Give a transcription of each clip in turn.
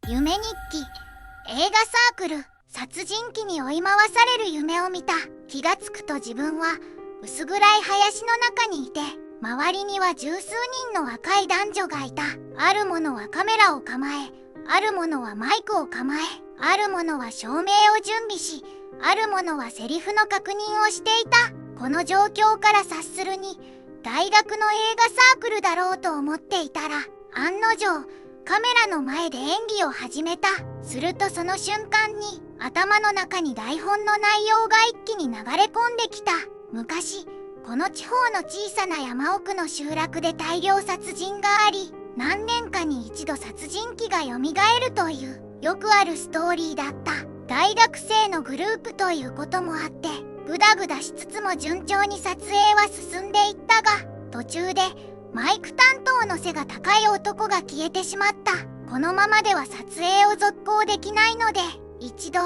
夢日記。映画サークル殺人鬼に追い回される夢を見た。気がつくと自分は薄暗い林の中にいて、周りには十数人の若い男女がいた。ある者はカメラを構え、ある者はマイクを構え、ある者は照明を準備し、ある者はセリフの確認をしていた。この状況から察するに、大学の映画サークルだろうと思っていたら、案の定カメラの前で演技を始めた。するとその瞬間に頭の中に台本の内容が一気に流れ込んできた。昔この地方の小さな山奥の集落で大量殺人があり、何年かに一度殺人鬼が蘇るというよくあるストーリーだった。大学生のグループということもあって、グダグダしつつも順調に撮影は進んでいったが、途中でマイク担当の背が高い男が消えてしまった。このままでは撮影を続行できないので、一度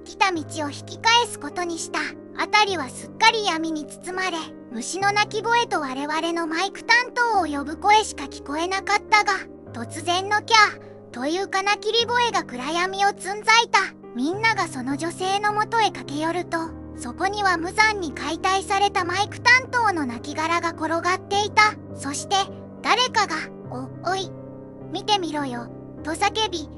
来た道を引き返すことにした。辺りはすっかり闇に包まれ、虫の鳴き声と我々のマイク担当を呼ぶ声しか聞こえなかったが、突然のキャーという金切り声が暗闇をつんざいた。みんながその女性のもとへ駆け寄ると、そこには無残に解体されたマイク担当の亡骸が転がっていた。そして誰かが「おい見てみろよ」と叫び、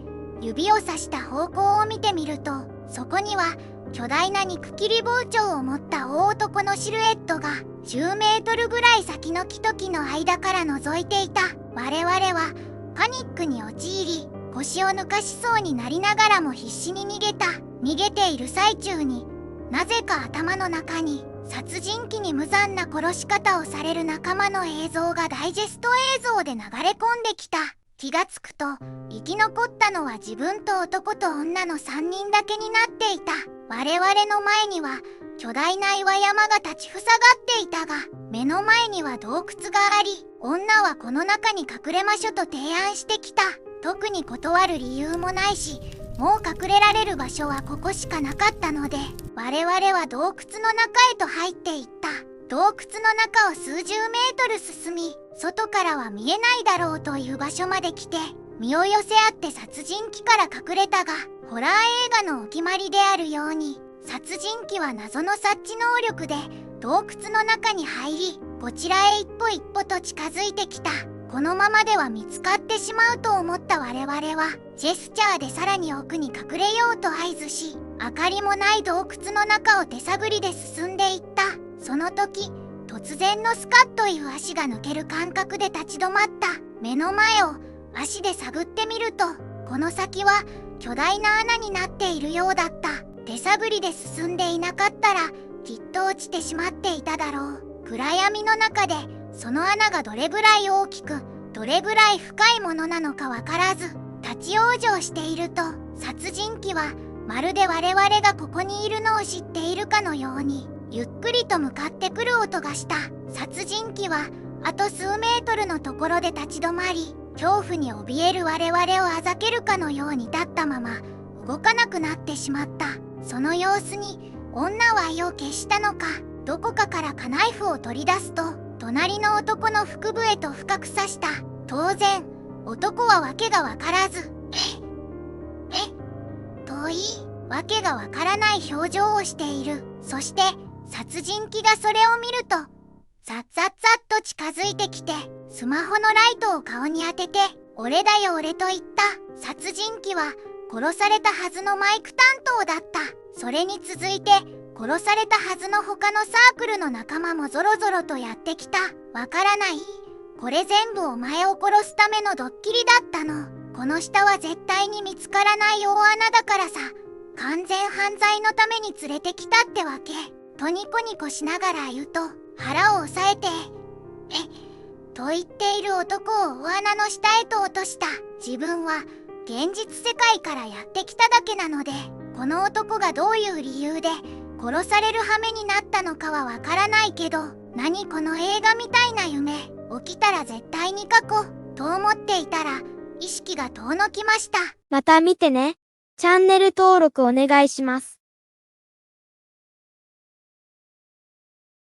指をさした方向を見てみると、そこには巨大な肉切り包丁を持った大男のシルエットが10メートルぐらい先の木と木の間から覗いていた。我々はパニックに陥り、腰を抜かしそうになりながらも必死に逃げた。逃げている最中になぜか頭の中に殺人鬼に無残な殺し方をされる仲間の映像がダイジェスト映像で流れ込んできた。気がつくと生き残ったのは自分と男と女の3人だけになっていた。我々の前には巨大な岩山が立ちふさがっていたが、目の前には洞窟があり、女はこの中に隠れましょと提案してきた。特に断る理由もないし、もう隠れられる場所はここしかなかったので、我々は洞窟の中へと入っていった。洞窟の中を数十メートル進み、外からは見えないだろうという場所まで来て、身を寄せ合って殺人鬼から隠れたが、ホラー映画のお決まりであるように、殺人鬼は謎の察知能力で洞窟の中に入り、こちらへ一歩一歩と近づいてきた。このままでは見つかってしまうと思った我々は、ジェスチャーでさらに奥に隠れようと合図し、明かりもない洞窟の中を手探りで進んでいった。その時、突然のスカッという足が抜ける感覚で立ち止まった。目の前を足で探ってみると、この先は巨大な穴になっているようだった。手探りで進んでいなかったら、きっと落ちてしまっていただろう。暗闇の中で、その穴がどれぐらい大きく、どれぐらい深いものなのかわからず、立ち往生していると、殺人鬼はまるで我々がここにいるのを知っているかのように、ゆっくりと向かってくる音がした。殺人鬼はあと数メートルのところで立ち止まり、恐怖に怯える我々をあざけるかのように立ったまま動かなくなってしまった。その様子に女は意を決したのか、どこかからカナイフを取り出すと、隣の男の腹部へと深く刺した。当然男は訳がわからず、といいわけがわからない表情をしている。そして殺人鬼がそれを見ると、ザッザッザッと近づいてきて、スマホのライトを顔に当てて、俺だよ俺と言った。殺人鬼は殺されたはずのマイク担当だった。それに続いて殺されたはずの他のサークルの仲間もぞろぞろとやってきた。わからない。これ全部お前を殺すためのドッキリだったの。この下は絶対に見つからない大穴だからさ。完全犯罪のために連れてきたってわけ。とニコニコしながら言うと、腹を押さえて、と言っている男を大穴の下へと落とした。自分は現実世界からやってきただけなので、この男がどういう理由で殺される羽目になったのかはわからないけど、何この映画みたいな夢、起きたら絶対に書こうと思っていたら、意識が遠のきました。また見てね。チャンネル登録お願いします。